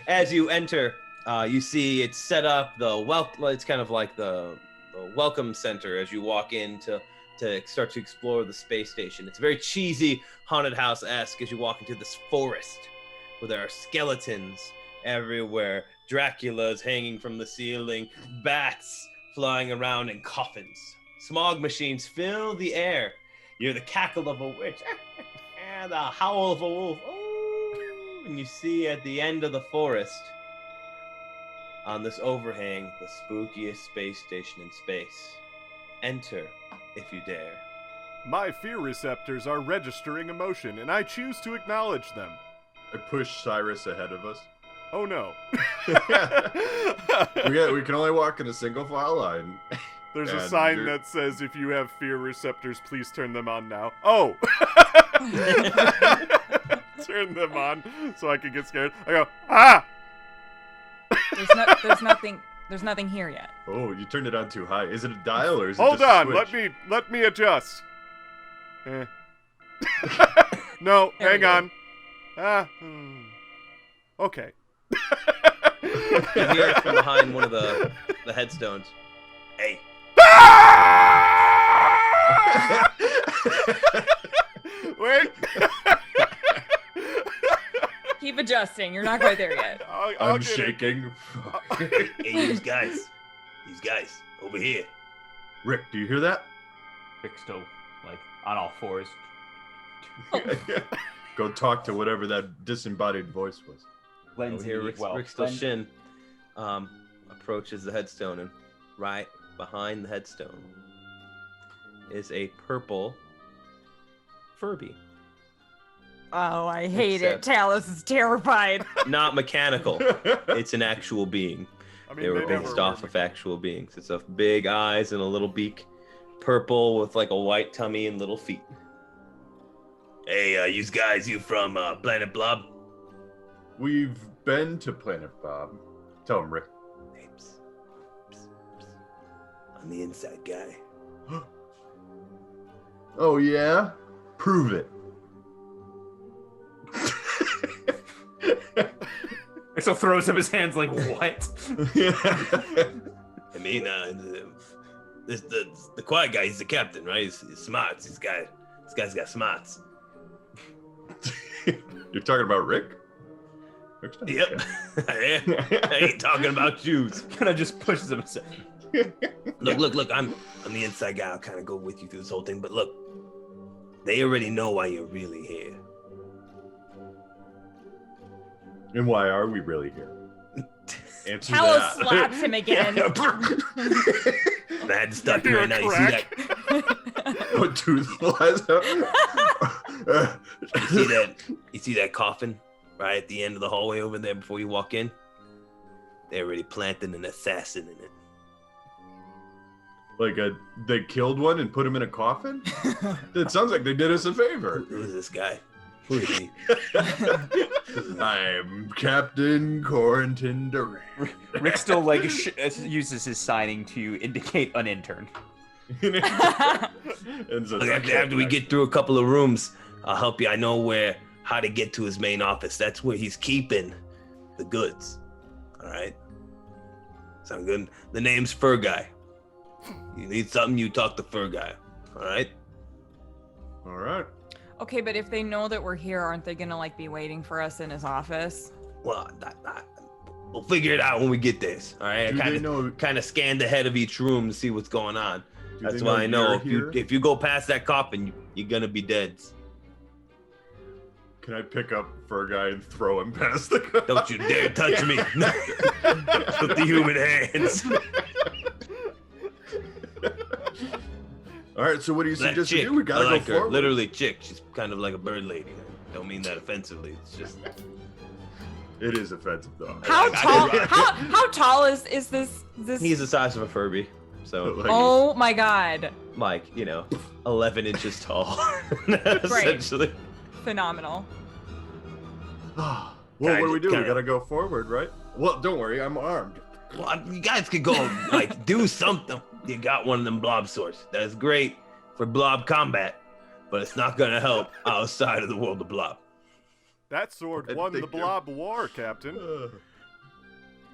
As you enter, you see it's set up. It's kind of like the welcome center as you walk in to start to explore the space station. It's very cheesy, haunted house-esque as you walk into this forest where there are skeletons everywhere, Dracula's hanging from the ceiling, bats flying around in coffins. Smog machines fill the air. You hear the cackle of a witch and the howl of a wolf. Oh, and you see at the end of the forest, on this overhang, the spookiest space station in space. Enter, if you dare. My fear receptors are registering emotion, and I choose to acknowledge them. I push Cyrus ahead of us. Oh no. We can only walk in a single file line. There's a sign that says, if you have fear receptors, please turn them on now. Oh! Turn them on so I can get scared. I go, ah! There's nothing here yet. Oh, you turned it on too high. Is it a dial or is it Hold just on, a switch? let me adjust. No, hang on. Okay. You hear it from behind one of the headstones. Hey. Wait. Keep adjusting. You're not quite there yet. I'm shaking. Hey, these guys, over here. Rick, do you hear that? Rick's still, like, on all fours. Go talk to whatever that disembodied voice was. Glenn's Here, here. Rick still Shin approaches the headstone, and right behind the headstone is a purple Furby. Oh, I hate it. Talos is terrified. Not mechanical. It's an actual being. I mean, They were based off of actual beings. It's a big eyes and a little beak, purple with like a white tummy and little feet. Hey, you guys, you from Planet Blob? We've been to Planet Bob. Tell him, Rick. Psst. I'm the inside guy. Oh, yeah? Prove it. So throws up his hands like, what? I mean, the quiet guy, he's the captain, right? He's smart. This guy's got smarts. You're talking about Rick? Yep. I ain't talking about shoes. Kind of just pushes him aside. Look, I'm the inside guy. I'll kind of go with you through this whole thing, but look, they already know why you're really here. And why are we really here? Answer Talos that. slaps him again. And I had to stop you right now. You see that? What tooth flies out? You see that coffin right at the end of the hallway over there before you walk in? They already planted an assassin in it. Like they killed one and put him in a coffin? It sounds like they did us a favor. Who is this guy? Who is he? I'm Captain Corentin Durant. Rick still like uses his signing to indicate an intern. And so Look, after we get through a couple of rooms, I'll help you. I know how to get to his main office. That's where he's keeping the goods. All right? Sound good? The name's Fur Guy. You need something, you talk to Fur Guy. All right? All right. Okay, but if they know that we're here, aren't they gonna like be waiting for us in his office? Well, we'll figure it out when we get this. All right? I kind of scanned ahead of each room to see what's going on. That's why I know if you go past that coffin, you're gonna be dead. Can I pick up Fur Guy and throw him past the coffin? Don't you dare touch me with the human hands. All right, so what do you suggest we chick, do? We gotta I like go her. forward. Literally chick. She's kind of like a bird lady. Don't mean that offensively. It's just. It is offensive though. How tall? How tall is this? He's the size of a Furby. So. Like, Oh my God. Like 11 inches tall. Essentially. Phenomenal. well, what do we do? We gotta go forward, right? Well, don't worry, I'm armed. Well, you guys could go do something. You got one of them blob swords. That's great for blob combat, but it's not gonna help outside of the world of blob. That sword won the Blob War, Captain.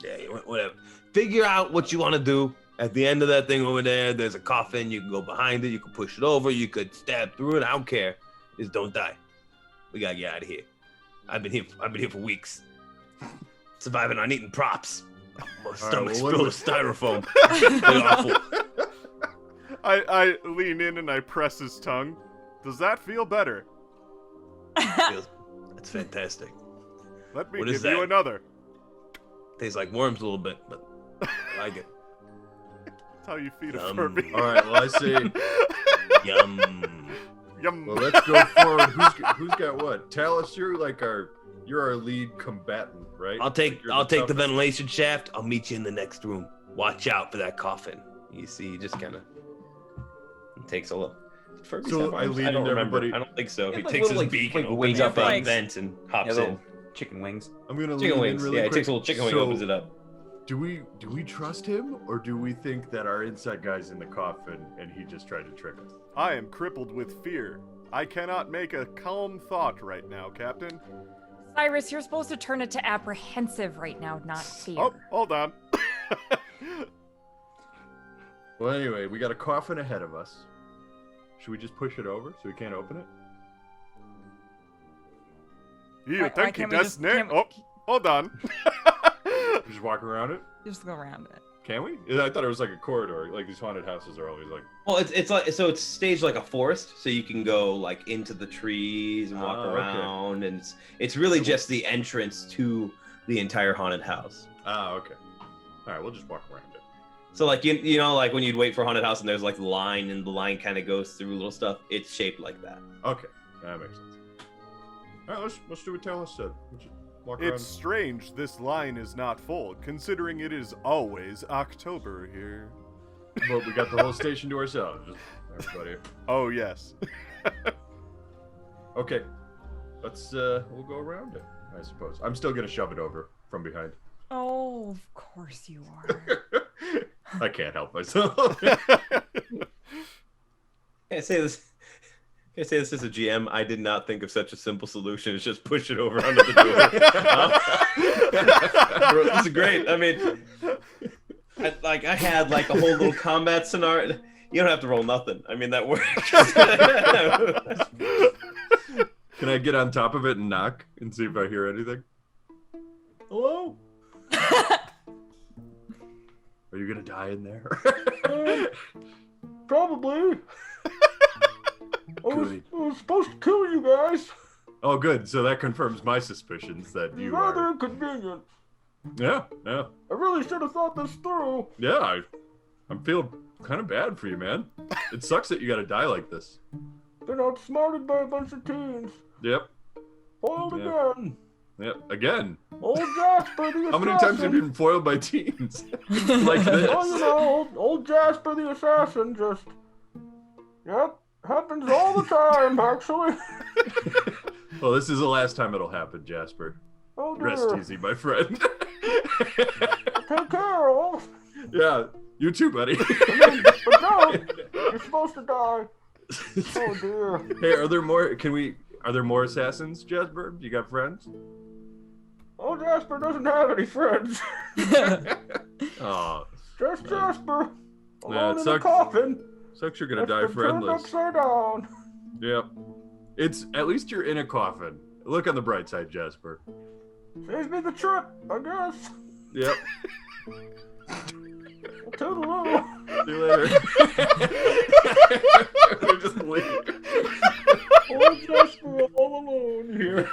Yeah, whatever. Figure out what you want to do. At the end of that thing over there, there's a coffin. You can go behind it. You can push it over. You could stab through it. I don't care. Just don't die. We gotta get out of here. I've been here for weeks. Surviving on eating props. My stomach's filled with styrofoam. They're awful. I lean in and I press his tongue. Does that feel better? That's fantastic. Let me give you another. Tastes like worms a little bit, but I like it. That's how you feed a Furby. All right, well, I say... Yum. Yum. Well, let's go forward. Who's got what? Talus, you're our lead combatant, right? I'll take the ventilation shaft. I'll meet you in the next room. Watch out for that coffin. You see, he just kind of takes a look. Furbies So have I arms? lead I don't into remember. everybody. I don't think so. Yeah, He like takes his little, beak like, and opens wings up up a legs. vent and hops Yeah, in. little chicken wings. I'm gonna lead Chicken in wings. really Yeah, quick. it takes a little chicken wing, opens it up. Do we trust him, or do we think that our inside guy's in the coffin and he just tried to trick us? I am crippled with fear. I cannot make a calm thought right now, Captain. Cyrus, you're supposed to turn it to apprehensive right now, not fear. Oh, hold on. Well, anyway, we got a coffin ahead of us. Should we just push it over so we can't open it? You Why think he can't we does just- snake? can't we- Oh, hold on. Just walk around it? Just go around it. Can we? Yeah, I thought it was like a corridor. Like these haunted houses are always like. Well, it's like so it's staged like a forest, so you can go like into the trees and walk Oh, okay. around, and it's really just the entrance to the entire haunted house. Ah, okay. All right, we'll just walk around it. So like you know like when you'd wait for a haunted house and there's like the line and the line kind of goes through little stuff. It's shaped like that. Okay, that makes sense. All right, let's do what Talus said. We'll just walk It's strange this line is not full, considering it is always October here. around. But we got the whole station to ourselves. Just everybody. Oh, yes. Okay, we'll go around it. I suppose I'm still gonna shove it over from behind. Oh, of course you are. I can't help myself. Can I say this? Can I say this as a GM? I did not think of such a simple solution as just push it over under the door. Bro, this is great. I mean, I had like a whole little combat scenario. You don't have to roll nothing. I mean, that works. Can I get on top of it and knock and see if I hear anything? Hello? Are you gonna die in there? Probably. I Good. was supposed to kill you guys. Oh, good. So that confirms my suspicions that you Rather are. inconvenient. Yeah. I really should have thought this through. Yeah. I'm feeling kind of bad for you, man. It sucks that you gotta die like this. Been outsmarted by a bunch of teens. Yep. Foiled Yeah. again. Yep. Again. Old Jasper the assassin. How many times have you been foiled by teens? Like this? Oh, you know, old Jasper the assassin just... Yep. Happens all the time, actually. Well, this is the last time it'll happen, Jasper. Oh, dear. Rest easy, my friend. Take care, Olaf. Yeah, you too, buddy. But no, you're supposed to die. Oh, dear. Hey, are there more? Are there more assassins, Jasper? You got friends? Oh, Jasper doesn't have any friends. Oh, Just Jasper. Yeah, Alone it in a sucks. coffin. sucks you're gonna That's die been turned friendless. upside down. Yep. It's at least you're in a coffin. Look on the bright side, Jasper. Saves me the trip, I guess. Yep. Toodaloo. See you later. We just leave. Poor Jasper all alone here.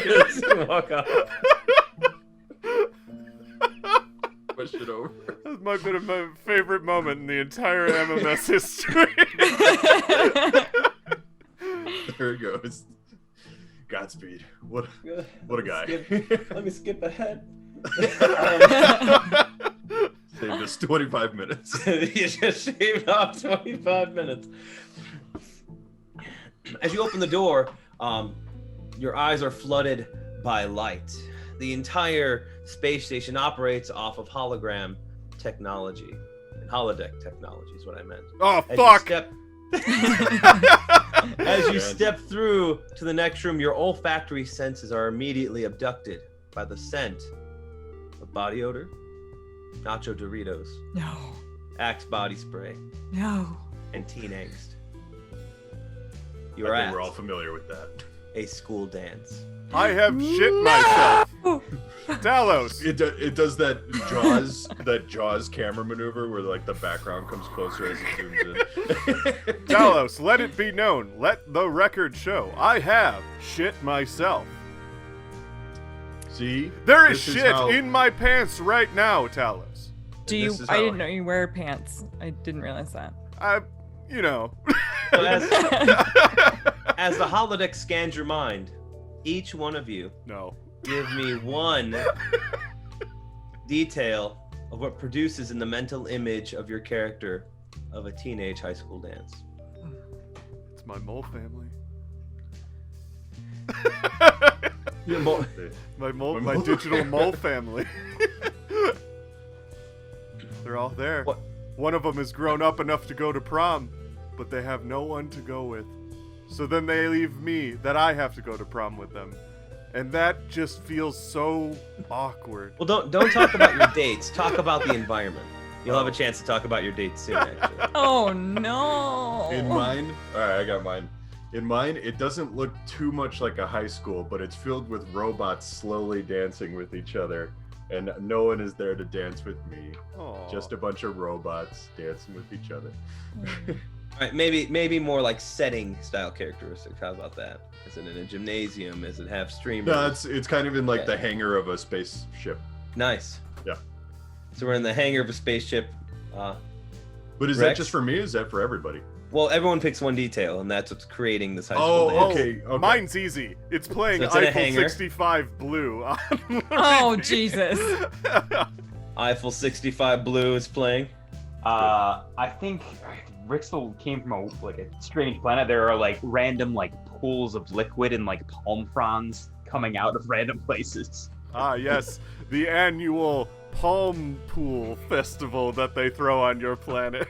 Just walk off. Push it over. That might have been my favorite moment in the entire MMS history. There it goes. Godspeed. What a guy. Let me skip ahead. Saved us 25 minutes. You just shaved off 25 minutes. As you open the door, your eyes are flooded by light. The entire space station operates off of hologram technology. Holodeck technology is what I meant. Oh, As fuck! As you step through to the next room, your olfactory senses are immediately abducted by the scent of body odor, Nacho Doritos, No. Axe body spray, No. and teen angst. I You're think at we're all familiar with that. a school dance. I have shit myself. Talos. It does that Jaws camera maneuver where like the background comes closer as it zooms in. Talos, let it be known. Let the record show. I have shit myself. See? There is This shit how- in my pants right now, Talos. Do you? this is I how- didn't know you wear pants. I didn't realize that. You know. So as the holodeck scans your mind, each one of you No. give me one detail of what produces in the mental image of your character of a teenage high school dance. It's my mole family. My digital mole family. They're all there. What? One of them is grown up enough to go to prom, but they have no one to go with. So then they leave me that I have to go to prom with them. And that just feels so awkward. Well, don't talk about your dates. Talk about the environment. You'll have a chance to talk about your dates soon, actually. Oh no. In mine, alright, I got mine. In mine, it doesn't look too much like a high school, but it's filled with robots slowly dancing with each other. And no one is there to dance with me. Aw. Just a bunch of robots dancing with each other. All right, maybe more like setting style characteristics. How about that? Is it in a gymnasium? Is it have streamers? No, it's kind of in like Okay. the hangar of a spaceship. Nice. Yeah. So we're in the hangar of a spaceship. But is Rex? that just for me? Or is that for everybody? Well, everyone picks one detail, and that's what's creating this high school Oh, dance. okay. Mine's easy. It's playing So it's in a Eiffel hangar. 65 Blue. On Oh repeat. Jesus. Eiffel 65 Blue is playing. I think Rixel came from a strange planet. There are like random like pools of liquid and like palm fronds coming out of random places. Ah, yes. The annual Palm Pool Festival that they throw on your planet.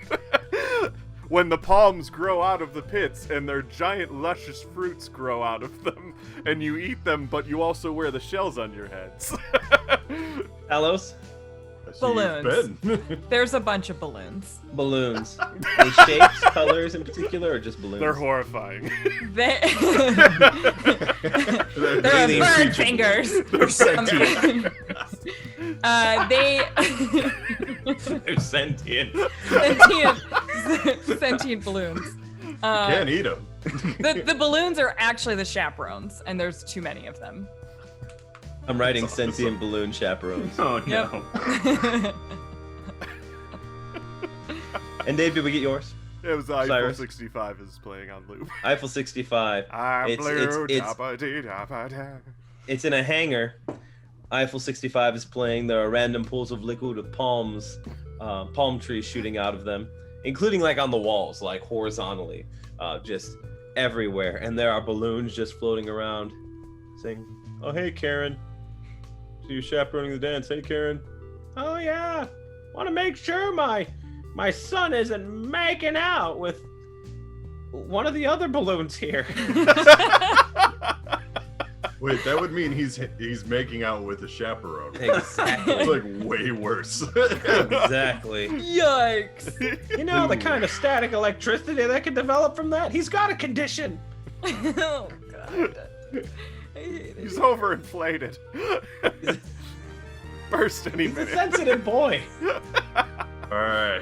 When the palms grow out of the pits and their giant luscious fruits grow out of them, and you eat them, but you also wear the shells on your heads. Talos? I see Balloons. you've been. There's a bunch of balloons. Balloons. Any shapes, colors in particular, or just balloons? They're horrifying. They They're They're alien bird creatures. fingers. They're sentient. They They're sentient. sentient balloons. Can't eat them. The balloons are actually the chaperones, and there's too many of them. I'm writing That's awesome. sentient balloon chaperones. Oh Yep. no. And Dave, did we get yours? It was Eiffel Cyrus. 65 is playing on loop. Eiffel 65. I'm It's- blue, it's- da-ba-dee-da-ba-da. It's in a hangar. Eiffel 65 is playing. There are random pools of liquid with palm trees shooting out of them, including like on the walls, like horizontally, just everywhere. And there are balloons just floating around, saying, "Oh hey Karen, so you're chaperoning the dance? Hey Karen, oh yeah, want to make sure my son isn't making out with one of the other balloons here." Wait, that would mean he's making out with a chaperone. Exactly. It's like way worse. Exactly. Yikes! You know the kind of static electricity that can develop from that? He's got a condition. Oh god. I hate it. He's overinflated. Burst any He's a minute. sensitive boy. All right.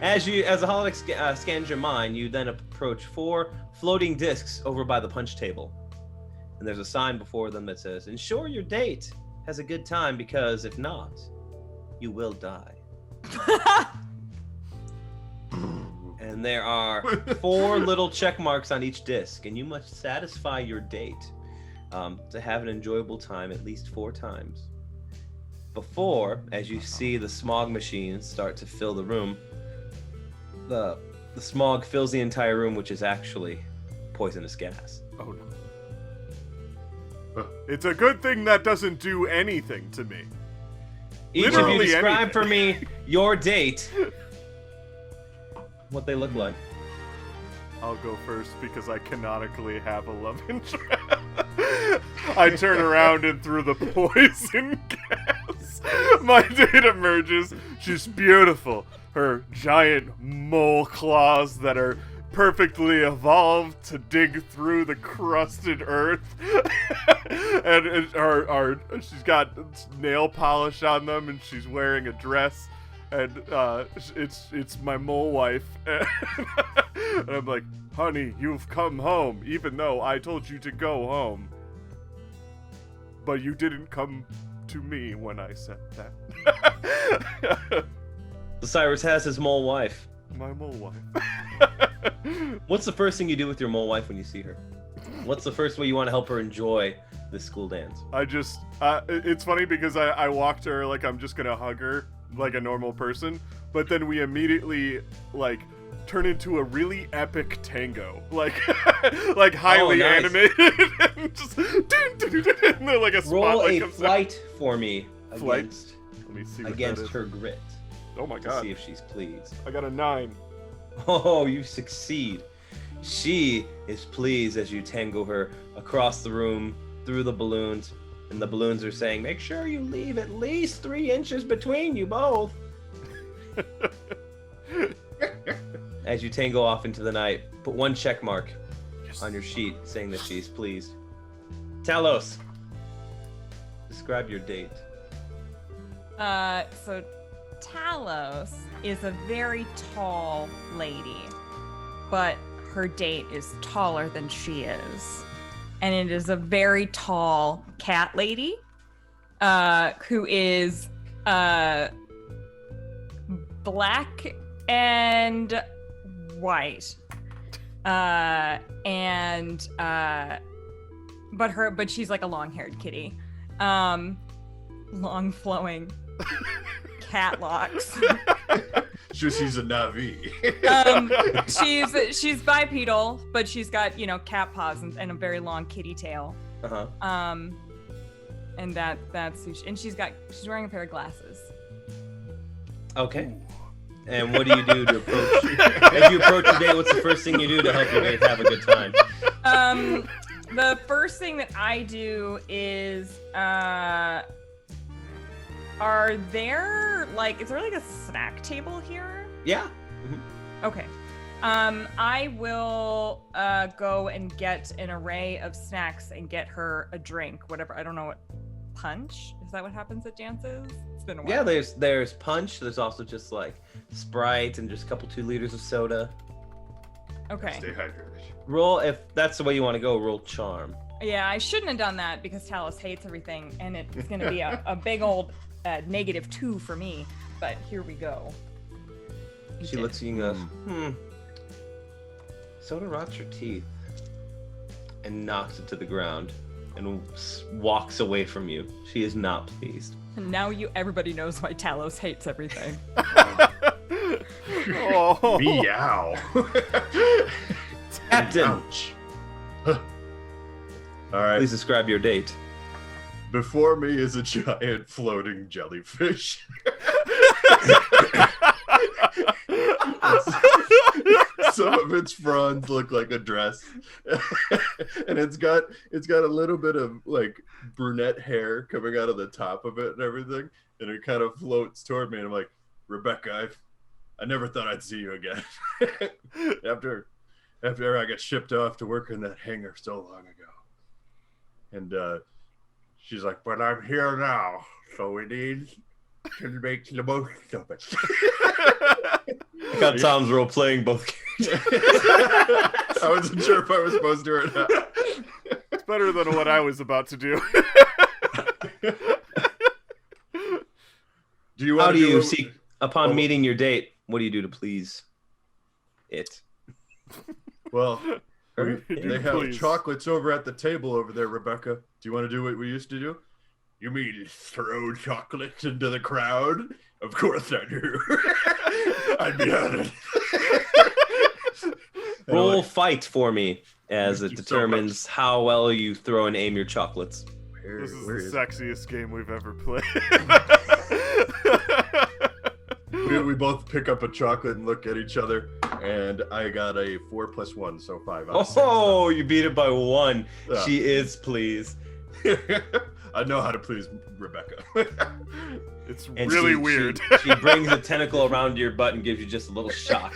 As a holodeck scans your mind, you then approach 4 floating discs over by the punch table. And there's a sign before them that says, "Ensure your date has a good time, because if not, you will die." And there are 4 little check marks on each disc, and you must satisfy your date to have an enjoyable time at least 4 times. Before, as you see the smog machines start to fill the room, the smog fills the entire room, which is actually poisonous gas. Oh no. It's a good thing that doesn't do anything to me. Each of Literally you describe anything. for me your date, what they look like. I'll go first because I canonically have a love interest. I turn around and through the poison gas, My date emerges. She's beautiful. Her giant mole claws that are perfectly evolved to dig through the crusted earth. and she's got nail polish on them, and she's wearing a dress. And it's my mole wife. And I'm like, honey, you've come home, even though I told you to go home. But you didn't come to me when I said that. Cyrus has his mole wife. My mole wife. What's the first thing you do with your mole wife when you see her? What's the first way you want to help her enjoy this school dance? I just, it's funny because I walk to her like I'm just gonna hug her like a normal person, but then we immediately, like, turn into a really epic tango. Like, like highly nice. animated. And just, and then like a Roll spotlight a comes flight for me Flight? against, Let me see what that against is. her grit. Oh my To god. see if she's pleased. I got a 9. Oh, you succeed. She is pleased as you tango her across the room, through the balloons, and the balloons are saying, make sure you leave at least 3 inches between you both. As you tango off into the night, put 1 check mark on your sheet saying that she's pleased. Talos, describe your date. So Talos is a very tall lady, but her date is taller than she is. And it is a very tall cat lady, who is black and white. But she's like a long-haired kitty. Long flowing cat locks. She's a Navi. She's bipedal, but she's got, cat paws and a very long kitty tail. Uh-huh. And that's who and she's wearing a pair of glasses. Okay. And what do you do to approach? As you approach your date, what's the first thing you do to help your date have a good time? The first thing that I do is, is there like a snack table here? Yeah. Okay. I will go and get an array of snacks and get her a drink, whatever. I don't know what punch. Is that what happens at dances? It's been a while. Yeah, there's punch. There's also just like Sprite and just a couple 2 liters of soda. Okay. Stay hydrated. Roll, if that's the way you want to go, roll charm. Yeah, I shouldn't have done that because Talos hates everything, and it's going to be a big old -2 for me. But here we go. She looks at you and goes, soda rots your teeth, and knocks it to the ground and walks away from you. She is not pleased. And now everybody knows why Talos hates everything. Oh. Meow. Captain, Ouch. All right. please describe your date. Before me is a giant floating jellyfish. Some of its fronds look like a dress, and it's got a little bit of like brunette hair coming out of the top of it and everything, and it kind of floats toward me, and I'm like, Rebecca, I never thought I'd see you again. after I got shipped off to work in that hangar so long ago, and she's like, but I'm here now, so we need to make the most of it. I got Tom's role playing both characters. I wasn't sure if I was supposed to or not. It's better than what I was about to do. Do you How want do to you it- seek, upon Oh. meeting your date, what do you do to please it? Well, Her? they have Please. chocolates over at the table over there, Rebecca. Do you want to do what we used to do? You mean throw chocolates into the crowd? Of course I do. I'd be honored. Roll fight for me, as it Thank you so determines how well you throw and aim your chocolates. This is Where the is sexiest game we've ever played. we both pick up a chocolate and look at each other, and I got a 4 + 1, so 5 out of 6. Oh, you beat it by 1. Yeah. She is pleased. I know how to please Rebecca. It's And really she- weird. She brings a tentacle around your butt and gives you just a little shock,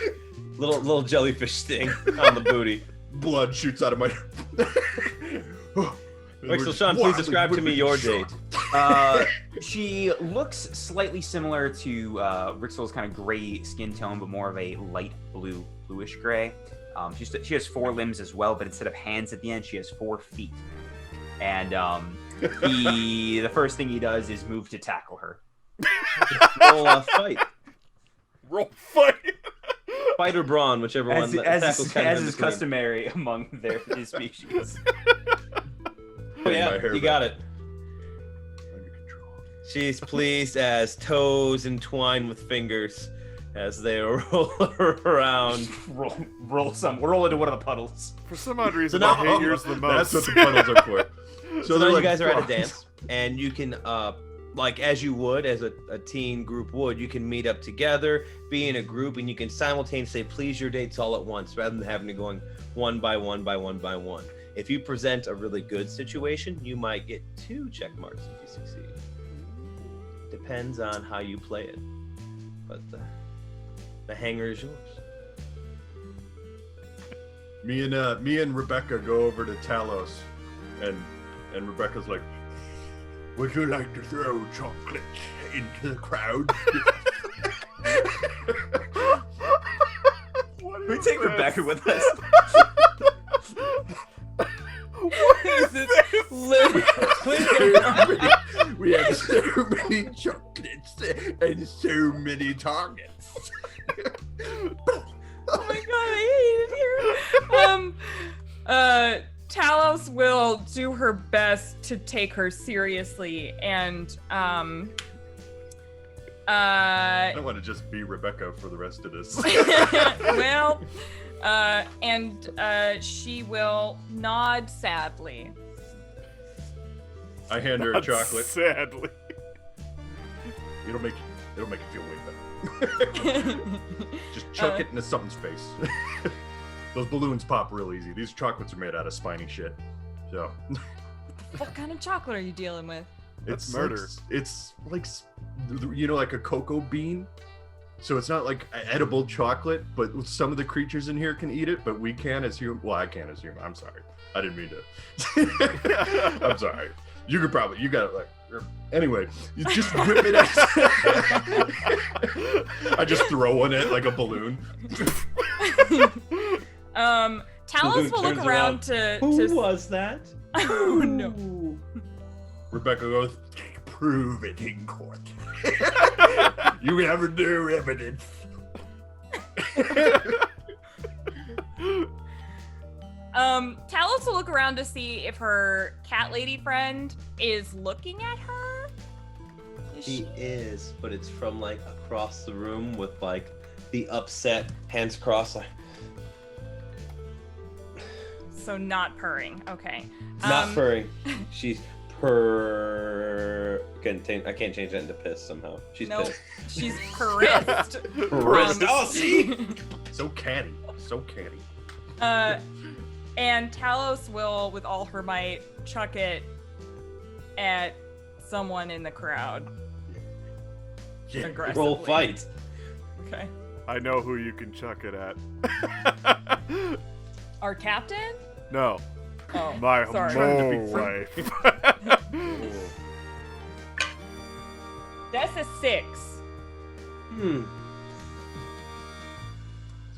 little jellyfish sting on the booty. Blood shoots out of my. Wait, so Sean, please describe to me your date. She looks slightly similar to Rixel's kind of gray skin tone, but more of a light blue, bluish gray. She has 4 limbs as well, but instead of hands at the end, she has 4 feet. And the first thing he does is move to tackle her. Roll fight. Roll fight. Fight or brawn, whichever one. As Tackle's kind of in is between. customary among his species. Oh, yeah, My hair you got it. Under control. She's pleased as toes entwine with fingers as they roll around. Roll into one of the puddles. For some odd reason, So now- I hate yours the most. That's what the puddles are for. So they're now you like guys are at a frogs. dance, and you can, like as you would, as a teen group would, you can meet up together, be in a group, and you can simultaneously please your dates all at once, rather than having to going one by one by one by one. If you present a really good situation, you might get 2 check marks if you succeed. Depends on how you play it, but the hanger is yours. Me and Rebecca go over to Talos, and Rebecca's like, "Would you like to throw chocolate into the crowd?" We take Rebecca with us. We have so many chocolates and so many targets. Oh my god, I hate it here. Talos will do her best to take her seriously, and I don't want to just be Rebecca for the rest of this. well, she will nod sadly. I hand her a chocolate. Sadly. It'll make you feel way better. Just chuck it into something's face. Those balloons pop real easy. These chocolates are made out of spiny shit. So What kind of chocolate are you dealing with? That's it's murder. It's like like a cocoa bean. So it's not like edible chocolate, but some of the creatures in here can eat it, but we can as human. Well, I can as human. I'm sorry. I didn't mean to. I'm sorry. You got it like. Anyway, you just whip it out. I just throw one at like a balloon. Talos will look turns around to. Who was that? Oh no. Rebecca goes, "Prove it in court. You have no evidence." Talos will look around to see if her cat lady friend is looking at her. She is, but it's from like across the room with like the upset hands crossed, like So not purring. Okay. not purring. She's purr. I can't change that into piss somehow. She's No, pissed. she's purist. Purist. Oh, see. So catty. So catty. And Talos will, with all her might, chuck it at someone in the crowd. Yeah. Aggressively. Roll fight. Okay. I know who you can chuck it at. Our captain? No, Oh, my sorry. mole wife. That's a 6. It's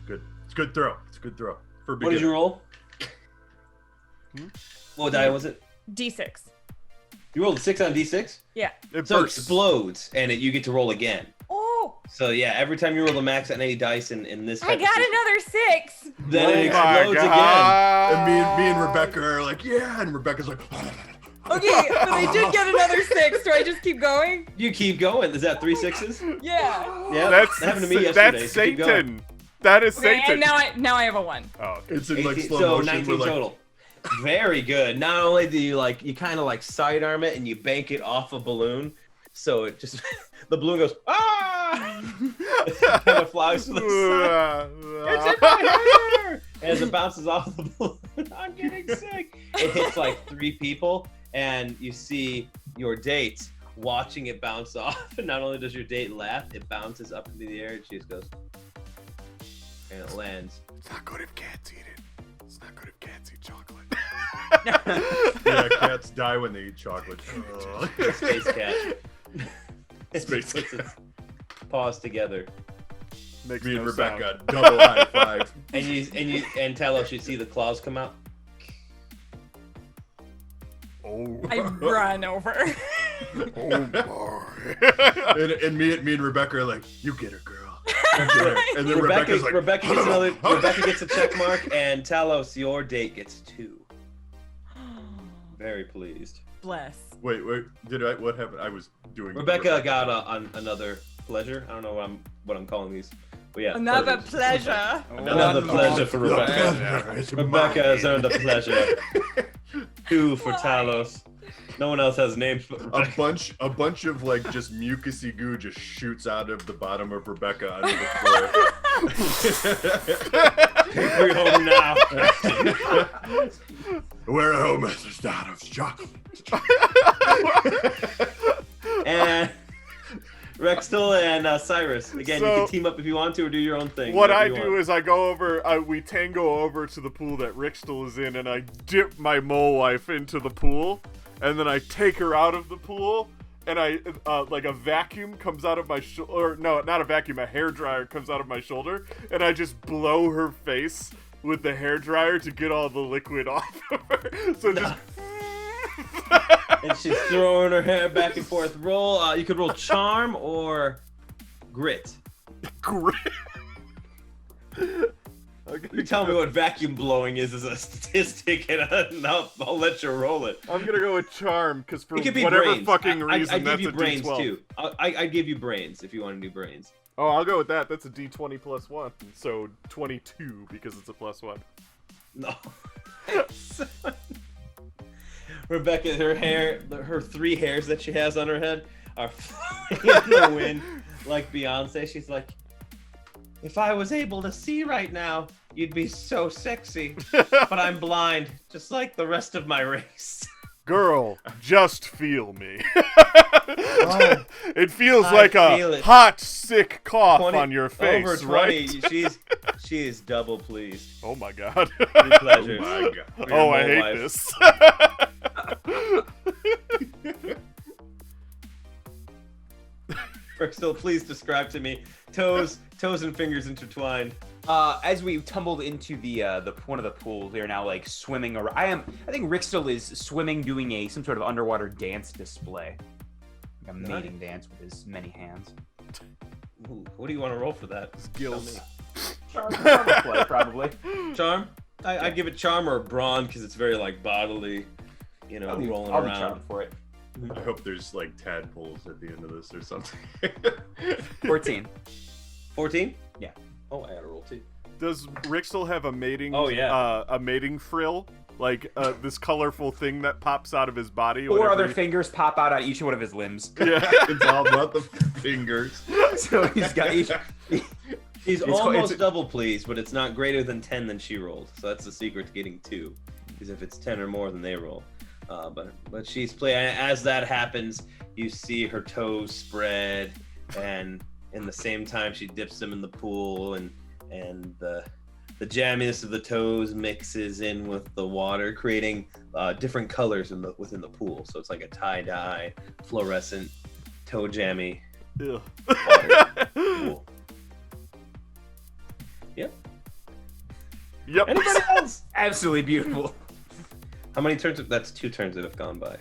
good. It's a good throw. It's a good throw. For a What did you roll? What die was it? D6. You rolled a 6 on D6? Yeah. It So it bursts. explodes, and you get to roll again. Oh, So yeah, every time you roll the max on any dice in this I type of got system, another 6. then it Oh my explodes again. God. And me and Rebecca are like, yeah, and Rebecca's like, Okay, but I did get another 6. Do I just keep going? You keep going. Is that 3 6s? Yeah. Yeah, That's that happened to me yesterday. That's so keep going. Satan. That is Okay, Satan. and now I have a 1. Oh, okay. it's in like 18 slow so motion. 19 We're like, total. Very good. Not only do you you kind of like sidearm it and you bank it off a balloon, so it just the balloon goes ah, it kind of flies to the side. It's in my hair! As it bounces off the balloon, I'm getting sick. It hits like 3 people, and you see your date watching it bounce off. And not only does your date laugh, it bounces up into the air, and she just goes, and it lands. It's not good if cats eat it. It's not good if cats eat chocolate. Yeah, cats die when they eat chocolate. Space cat. Space Puts its paws together, Makes Me and no Rebecca sound. double high five. and Talos, you see the claws come out. Oh. I run over. Oh boy. And me and Rebecca are like, you get her, girl. You get her. And then Rebecca's like, Rebecca gets Rebecca gets a check mark, and Talos, your date gets 2. Very pleased. Bless. Wait, what happened? I was doing. Rebecca got another pleasure. I don't know what I'm calling these, but yeah. Another pleasures. pleasure. Another pleasure for Rebecca. Rebecca has earned a pleasure. 2 for Talos. No one else has names for A bunch of like just mucusy goo just shoots out of the bottom of Rebecca onto the floor. Take me home now. We're home at the start of chocolate. And Rextel and Cyrus. Again, you So- can team up if you want to, or do your own thing. What I whatever you do want. is I go over, we tango over to the pool that Rixtel is in, and I dip my mole wife into the pool, and then I take her out of the pool, and I, like a vacuum comes out of my shoulder, or no, not a vacuum, a hairdryer comes out of my shoulder, and I just blow her face with the hairdryer to get all the liquid off of her. So just... And she's throwing her hair back and forth. Roll. You could roll charm or grit. Great. You tell me what vacuum blowing is as a statistic, and I'll let you roll it. I'm gonna go with charm, because for It could be whatever brains. fucking reason, I'd that's give you a brains D12. too. I'd give you brains if you want to do brains. Oh, I'll go with that. That's a D20 plus 1. So 22 because it's a plus 1. No. Rebecca, her 3 hairs that she has on her head are flying in the wind like Beyonce. She's like, if I was able to see right now, you'd be so sexy. But I'm blind, just like the rest of my race. Girl, just feel me. It feels I like feel a it. hot, sick cough 20 on your face, over 20. right? She is double pleased. Oh my god. Good pleasure. Oh my god. For your Oh, I mole hate wife. this. Still, please describe to me toes and fingers intertwined. As we tumbled into the one of the pools, they are now like swimming around. I think Rixtel is swimming, doing some sort of underwater dance display, like a mating dance with his many hands. Ooh, what do you want to roll for that? Gills. Charm play, probably. Charm? I give it charm or brawn because it's very like bodily, I'll be rolling charmed around. for it. I hope there's like tadpoles at the end of this or something. 14. 14? Yeah. Oh, I had a roll too. Does Rixel have a mating Oh, yeah. a mating frill? Like this colorful thing that pops out of his body? 4 whenever other he- fingers pop out on each one of his limbs. Yeah. It's all about the fingers. So he's got each. He's It's- almost it's- double pleased, but it's not greater than 10 than she rolled. So that's the secret to getting 2. Because if it's 10 or more, then they roll. But she's playing. As that happens, you see her toes spread, and in the same time she dips them in the pool, and the jamminess of the toes mixes in with the water, creating different colors within the pool. So it's like a tie-dye, fluorescent, toe jammy Ugh. pool. Yep. Yep. Anybody else? Absolutely beautiful. How many turns? That's 2 turns that have gone by.